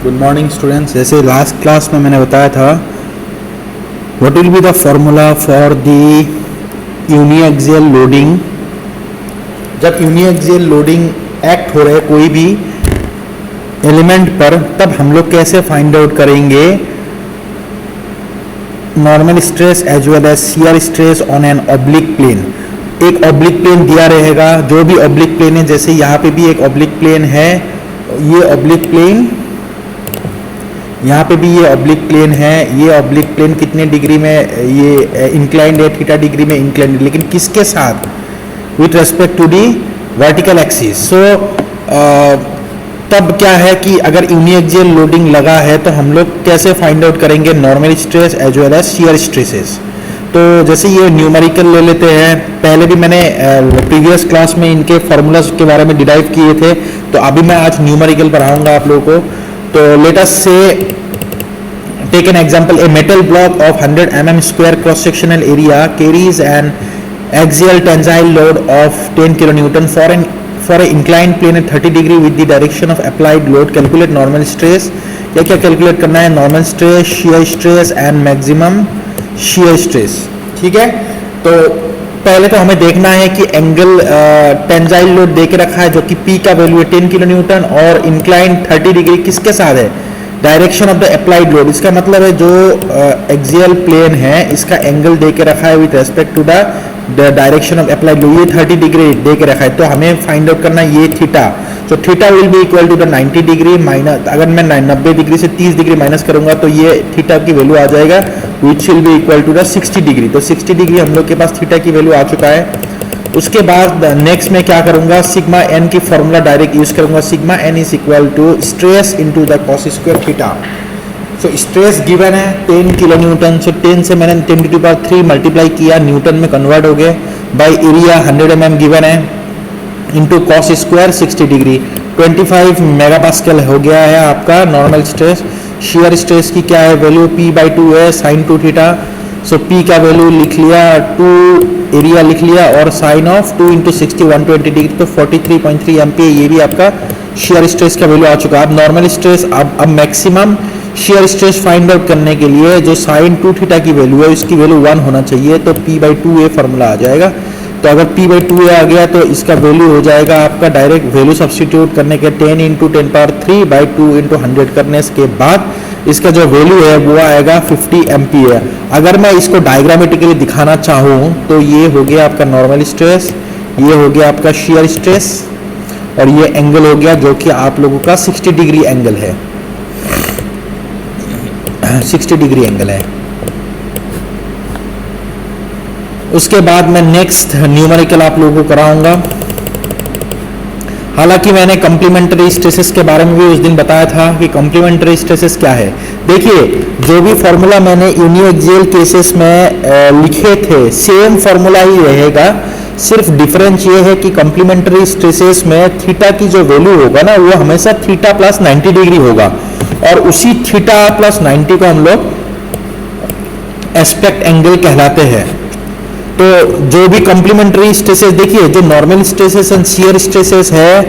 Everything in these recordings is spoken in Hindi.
Good morning students. जैसे लास्ट क्लास में मैंने बताया था what will be the formula for the uniaxial loading. जब यूनिएक्सियल लोडिंग एक्ट हो रहे कोई भी एलिमेंट पर, तब हम लोग कैसे फाइंड आउट करेंगे normal stress as well as shear stress on an oblique plane. एक ऑब्लिक प्लेन दिया रहेगा, जो भी ऑब्लिक प्लेन है, जैसे यहाँ पे भी एक ऑब्लिक प्लेन है, ये ऑब्लिक प्लेन, यहाँ पे भी ये ऑब्लिक प्लेन है। ये ऑब्लिक प्लेन कितने डिग्री में ये इंक्लाइंड है, थीटा डिग्री में इंक्लाइंड, लेकिन किसके साथ, with respect to the vertical axis. So तब क्या है कि अगर यूनिएक्सियल लोडिंग लगा है तो हम लोग कैसे फाइंड आउट करेंगे normal stress as well as shear stresses. तो जैसे ये न्यूमेरिकल ले लेते हैं, पहले भी मैंने प्रीवियस क्लास में इनके फार्मूलाज के बारे में डिराइव किए थे, तो अभी मैं आज न्यूमेरिकल पढ़ाऊंगा आप लोगों को। तो let us say take an example, a metal block of 100 mm square cross sectional area carries an axial tensile load of 10 kN for a inclined plane at 30 degree with the direction of applied load. Calculate normal stress. क्या क्या कैलकुलेट करना है, normal stress, shear stress and maximum shear stress. ठीक है, तो पहले तो हमें देखना है कि एंगल टेंसाइल लोड दे के रखा है जो कि P का वैल्यू है 10 kN और इंक्लाइंड 30 डिग्री किसके साथ है, direction of the applied load. इसका मतलब है जो एक्सियल प्लेन है इसका एंगल दे के रखा है with respect to the direction of applied load, ये 30 डिग्री दे के रखा है। तो हमें फाइंड आउट करना है ये थीटा। तो theta will be equal to the 90 degree minus, अगर मैं 90 डिग्री से 30 डिग्री माइनस करूंगा तो ये थीटा की वैल्यू आ जाएगा which will be equal to the 60 degree. तो 60 डिग्री हम लोग के पास थीटा की वैल्यू आ चुका है। उसके बाद नेक्स्ट में क्या करूंगा, सिग्मा एन की फॉर्मूला डायरेक्ट यूज करूंगा। Sigma N is equal to stress into the cos square theta. So stress given है 10 kN, सो 10 से मैंने 10⁻³ मल्टीप्लाई किया, न्यूटन में कन्वर्ट हो गए, बाई एरिया 100 mm गिवन है, into cos square 60 degree 25 megapascal हो गया है आपका नॉर्मल स्ट्रेस। शियर स्ट्रेस की क्या है वैल्यू, P/2 है साइन 2 थीटा। सो P का वैल्यू लिख लिया, 2 एरिया लिख लिया और साइन ऑफ 2 × 60 120 डिग्री, तो 43.3 MPa ये भी आपका शियर स्ट्रेस का वैल्यू आ चुका है। अब नॉर्मल स्ट्रेस, अब maximum shear stress find out करने के लिए जो साइन 2 थीटा की वैल्यू है उसकी वैल्यू 1 होना चाहिए, तो P/2a फॉर्मूला आ जाएगा। तो अगर P/2a आ गया तो इसका वैल्यू हो जाएगा आपका, डायरेक्ट वैल्यू सब्स्टिट्यूट करने के 10 × 10⁻³ / 2 × 100 करने के बाद इसका जो वैल्यू है वो आएगा 50 MPa। अगर मैं इसको डायग्रामेटिकली दिखाना चाहूँ तो ये हो गया आपका नॉर्मल स्ट्रेस, ये हो गया आपका शियर स्ट्रेस और ये एंगल हो गया जो कि आप लोगों का 60 डिग्री एंगल है, 60 डिग्री एंगल है। उसके बाद मैं नेक्स्ट न्यूमेरिकल आप लोगों को कराऊंगा। हालांकि मैंने कॉम्प्लीमेंट्री स्ट्रेसेस के बारे में भी उस दिन बताया था कि कॉम्प्लीमेंट्री स्ट्रेसेस क्या है। देखिए जो भी फॉर्मूला मैंने यूनिएक्सियल केसेस में लिखे थे सेम फॉर्मूला ही रहेगा, सिर्फ डिफरेंस ये है कि कॉम्प्लीमेंट्री स्ट्रेसेस में थीटा की जो वैल्यू होगा ना वो हमेशा थीटा प्लस 90 डिग्री होगा और उसी थीटा प्लस 90 को हम लोग एस्पेक्ट एंगल कहलाते हैं। तो जो भी कॉम्प्लीमेंट्री स्ट्रेसेस, देखिए जो normal stresses and shear stresses है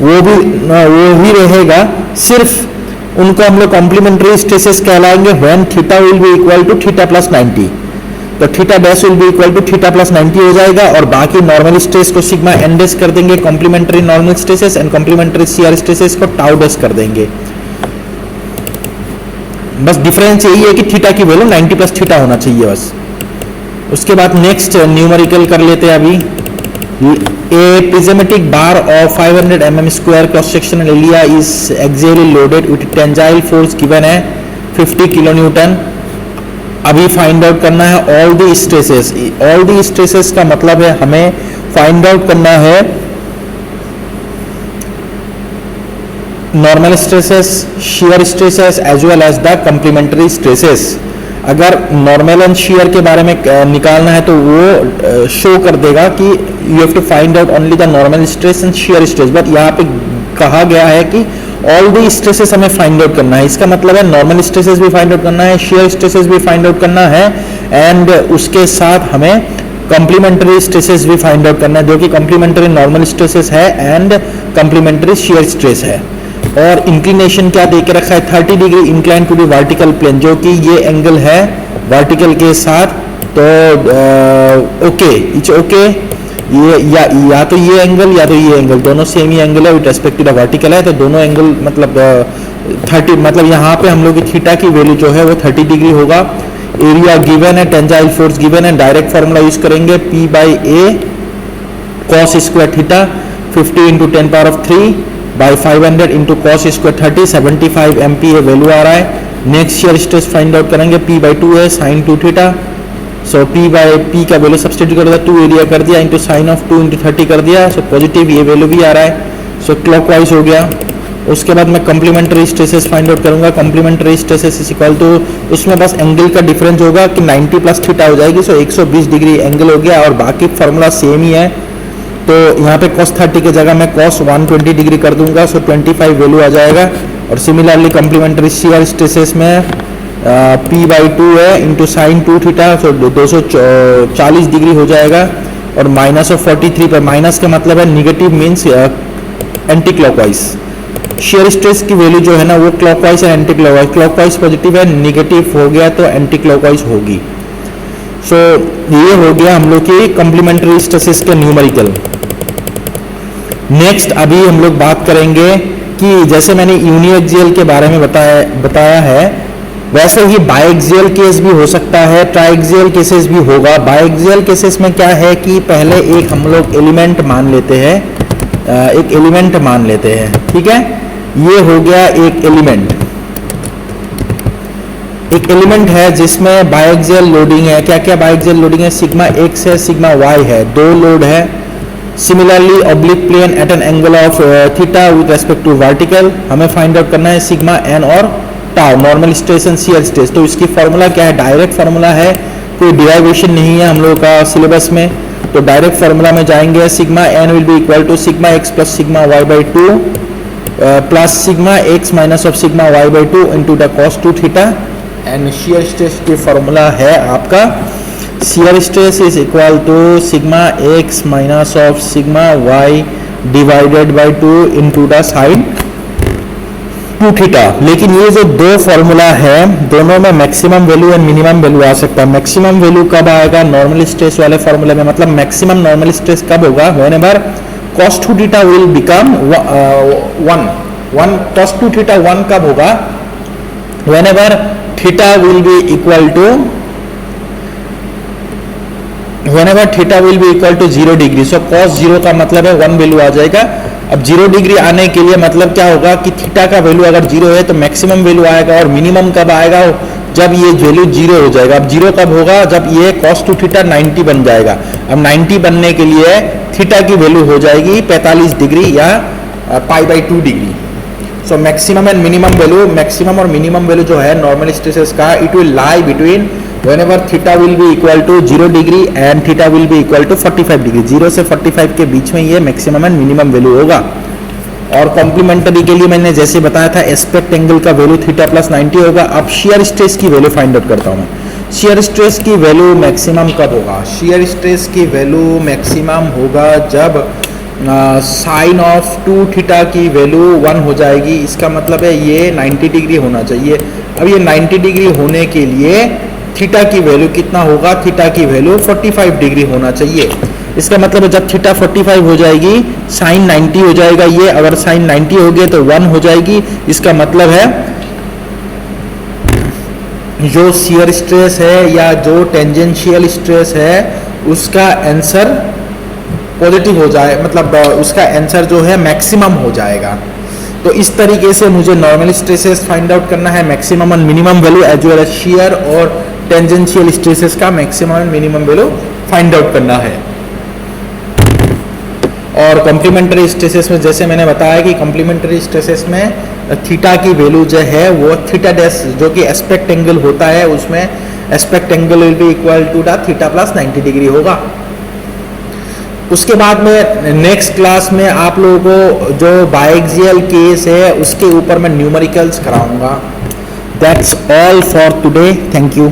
वो भी रहेगा, सिर्फ उनको हम लोग कॉम्प्लीमेंट्री स्ट्रेसेस कहलाएंगे when theta will be equal to theta plus 90। तो theta dash will be equal to theta plus 90 हो जाएगा और बाकी नॉर्मल स्ट्रेस को सिग्मा एन डैश कर देंगे, complementary normal stresses and complementary shear stresses को टाउ डैश कर देंगे। बस डिफरेंस यही है कि थीटा की वैल्यू 90 प्लस थीटा होना चाहिए बस। उसके बाद नेक्स्ट न्यूमेरिकल कर लेते हैं अभी। A prismatic bar of 500 mm square cross sectional area is axially loaded with tensile force given है 50 kN। अभी फाइंड आउट करना है all the stresses. All the stresses का मतलब है हमें फाइंड आउट करना है normal stresses, shear stresses as well as the complementary stresses. अगर नॉर्मल एंड शियर के बारे में निकालना है तो वो शो कर देगा कि you have to find out only the normal stress and shear stress, but यहाँ पे कहा गया है कि ऑल द स्ट्रेसेस हमें फाइंड आउट करना है। इसका मतलब है नॉर्मल स्ट्रेसेस भी फाइंड आउट करना है, शियर स्ट्रेसेस भी फाइंड आउट करना है एंड उसके साथ हमें कॉम्प्लीमेंट्री स्ट्रेसेस भी फाइंड आउट करना है जो कि कॉम्प्लीमेंट्री नॉर्मल स्ट्रेसेस है एंड कॉम्प्लीमेंट्री शियर स्ट्रेस है। और इंक्लिनेशन क्या दे के रखा है, 30 degree incline to the vertical plane, जो कि ये एंगल है वर्टिकल के साथ। तो ओके, इट्स ओके, ये या तो ये एंगल या तो ये एंगल, दोनों सेम ही एंगल है with respect to the vertical है, तो दोनों एंगल मतलब 30, मतलब यहाँ पे हम लोग की थीटा की वैल्यू जो है वो 30 डिग्री होगा। एरिया गिवन है, टेंजाइल फोर्स गिवन है, डायरेक्ट फार्मूला यूज करेंगे, P by A cos square theta 50 into 10⁻³ by 500 into cos square 30, 75 MP ये वैल्यू आ रहा है। Next shear stress find out करेंगे, P/2 है साइन 2 थीटा, सो P का वैल्यू सब्सटीट्यूट कर दिया, 2 एरिया कर दिया इंटू साइन ऑफ 2 इंटू 30 कर दिया, सो पॉजिटिव ये वैल्यू भी आ रहा है, सो क्लॉकवाइज हो गया। उसके बाद मैं कॉम्प्लीमेंट्री स्ट्रेसेस फाइंड आउट करूंगा, complementary stresses is equal to, उसमें बस एंगल का डिफरेंस होगा कि 90 प्लस थीटा हो जाएगी, सो 120 डिग्री एंगल हो गया, और बाकी फार्मूला सेम ही है। तो यहाँ पे cos 30 की जगह मैं cos 120 डिग्री कर दूंगा, सो 25 वैल्यू आ जाएगा। और सिमिलरली कॉम्प्लीमेंट्री शियर स्ट्रेसेस में P/2 है इंटू साइन 2 थीटा, सो 240 डिग्री हो जाएगा, और माइनस ऑफ 43 पर, माइनस का मतलब है negative means anti clockwise. Shear stress की वैल्यू जो है ना वो क्लॉकवाइज है एंटी क्लॉकवाइज, क्लॉकवाइज पॉजिटिव है, निगेटिव हो गया तो एंटी क्लॉकवाइज होगी। सो ये हो गया हम लोग की कॉम्प्लीमेंट्री स्ट्रेसेस के न्यूमेरिकल। नेक्स्ट अभी हम लोग बात करेंगे कि जैसे मैंने यूनिएक्सियल के बारे में बताया है, वैसे ही बाइएक्सियल केस भी हो सकता है, ट्राइएक्सियल केसेस भी होगा। बाइएक्सियल केसेस में क्या है कि पहले एक हम लोग एलिमेंट मान लेते हैं, एक एलिमेंट मान लेते हैं, ठीक है, ये हो गया एक एलिमेंट, एक एलिमेंट है जिसमें बाइएक्सियल लोडिंग है। क्या क्या बाइएक्सियल लोडिंग है, सिग्मा x है, सिग्मा y है, दो लोड है। Similarly oblique plane at an angle of theta with respect to vertical, हमें फाइंड आउट करना है सिग्मा n और tau, normal stress and shear stress. तो इसकी फॉर्मूला क्या है, डायरेक्ट फार्मूला है, कोई डिराइवेशन नहीं है हम लोग का सिलेबस में, तो डायरेक्ट फार्मूला में जाएंगे। Sigma n will be equal to sigma x plus sigma y/2 plus sigma x minus of sigma y/2 into the cos 2 theta, and shear stress की फॉर्मूला है आपका, shear stress is equal to sigma x minus of sigma y divided by 2 into the sine 2 theta. लेकिन ये जो दो फॉर्मूला है दोनों में maximum value and minimum value आ सकता है। मैक्सिमम वैल्यू कब आएगा, नॉर्मल स्ट्रेस वाले फॉर्मूले में, मतलब मैक्सिमम नॉर्मल स्ट्रेस कब होगा, whenever cos 2 theta will become 1 cos 2 theta 1 कब होगा, whenever theta will be equal to, whenever theta will be equal to 0 degree. So cos 0 का मतलब है 1 वैल्यू आ जाएगा। अब 0 डिग्री आने के लिए मतलब क्या होगा कि थीटा का वैल्यू अगर 0 है तो मैक्सिमम वैल्यू आएगा, और मिनिमम कब आएगा, जब ये वैल्यू 0 हो जाएगा। अब 0 कब होगा, जब ये cos 2 थीटा 90 बन जाएगा। अब 90 बनने के लिए थीटा की वैल्यू हो जाएगी 45 डिग्री या π/2 degree. So maximum and minimum value, maximum और मिनिमम वैल्यू जो है नॉर्मल स्ट्रेसेस का, it will lie between whenever theta will be equal to 0 degree and theta will be equal to 45 degree. 0 से 45 के बीच में ये मैक्सिमम एंड मिनिमम वैल्यू होगा। और कॉम्प्लीमेंट्री के लिए मैंने जैसे बताया था एस्पेक्ट एंगल का वैल्यू थीटा प्लस 90 होगा। अब शियर स्ट्रेस की वैल्यू फाइंड आउट करता हूँ मैं। शियर स्ट्रेस की वैल्यू मैक्सिमम कब होगा, शियर स्ट्रेस की वैल्यू मैक्सिमम होगा जब साइन ऑफ 2 थीटा की वैल्यू 1 हो जाएगी। इसका मतलब है ये 90 डिग्री होना चाहिए। अब ये 90 डिग्री होने के लिए थीटा की वैल्यू कितना होगा, थीटा की वैल्यू 45 डिग्री होना चाहिए। इसका मतलब है जब थीटा 45 हो जाएगी साइन 90 हो जाएगा। ये अगर साइन 90 हो गए तो 1 हो जाएगी। इसका मतलब है जो शियर स्ट्रेस है या जो टेंजेंशियल स्ट्रेस है उसका आंसर पॉजिटिव हो जाए, मतलब उसका आंसर जो है मैक्सिमम हो जाएगा। तो इस तरीके से मुझे नॉर्मल स्ट्रेसेस फाइंड आउट करना है, maximum and minimum value as well as shear और टेंजेंशियल स्ट्रेसेस का maximum and minimum value find out करना है। और कॉम्प्लीमेंट्री स्ट्रेसेस में जैसे मैंने बताया कि कॉम्प्लीमेंट्री स्ट्रेसेस में थीटा की वैल्यू जो है वो थीटा डैश जो कि एस्पेक्ट एंगल होता है उसमें aspect angle will be equal to the theta plus 90 degree होगा। उसके बाद में नेक्स्ट क्लास में आप लोगों को जो बाइएक्सियल केस है उसके ऊपर मैं न्यूमेरिकल्स कराऊंगा। That's all for today, thank you.